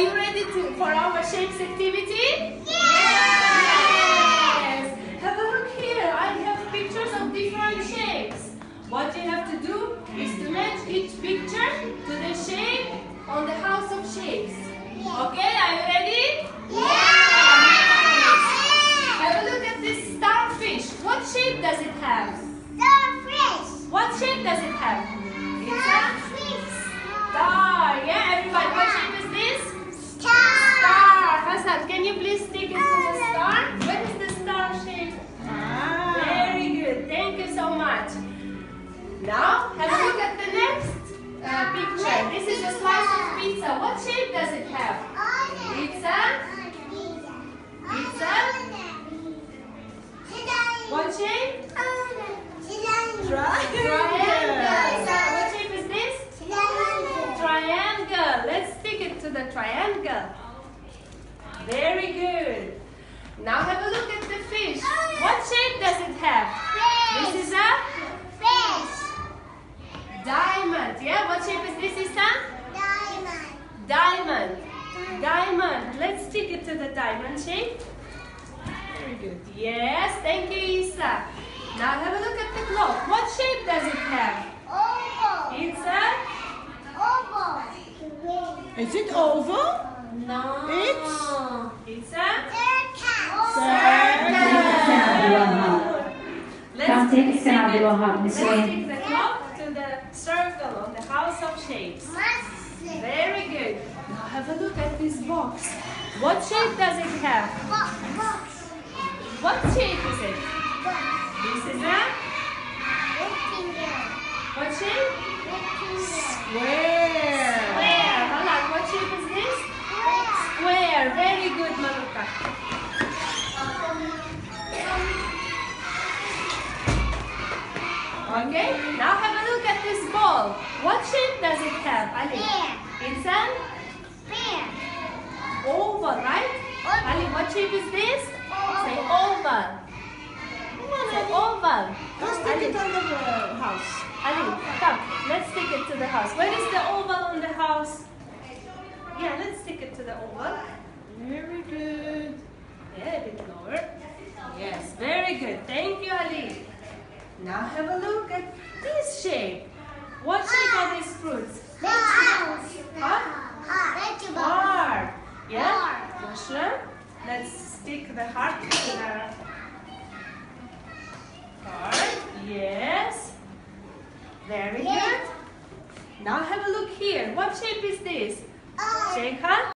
you ready for our shapes activity? Yes! Have a look here. I have pictures of different shapes. What you have to do is to match each picture to the shape on the house of shapes. Okay, are you ready? Have a look at this starfish. What shape does it have? Starfish. What shape does it have? It's a Starfish. star. Yeah, everybody. What shape is this? Star. Star. Hassan, can you please stick it to the star? What is the star shape? Very good. Thank you so much. Now, have a look at the next picture. This is a slice of pizza. What shape does it have? It's a what shape? Triangle. What shape is this? Triangle. Let's stick it to the triangle. Very good. Now have a look at the fish. What shape does it have? This is a diamond. Yeah, what shape is this, Isa? Diamond. Diamond. Let's stick it to the diamond shape. Very good. Yes, thank you, Isa. Now have a look at the clock. What shape does it have? It's a... Is it oval? No. It's a... Let's stick the clock to the circle on the house of shapes. Very good. Now have a look at this box. What shape does it have? What shape is it? This is a... What shape? Square. Square. Malak, what shape is this? Square. Very good, Maluka. Okay, now have a look at this ball. What shape does it have, Ali? It's an oval, right? Ali, what shape is this? Say oval. Say oval. Let's stick it on the house. Ali, come. Let's stick it to the house. Where is the oval on the house? Yeah, let's stick it to the oval. Very good. Yeah, a bit lower. Yes, very good. Thank you, Ali. Now have a look at this shape. What shape are these fruits? Heart. Yeah? Mushroom. Let's stick the heart to the heart. Yes. Very good. Now have a look here. What shape is this? Shake hand.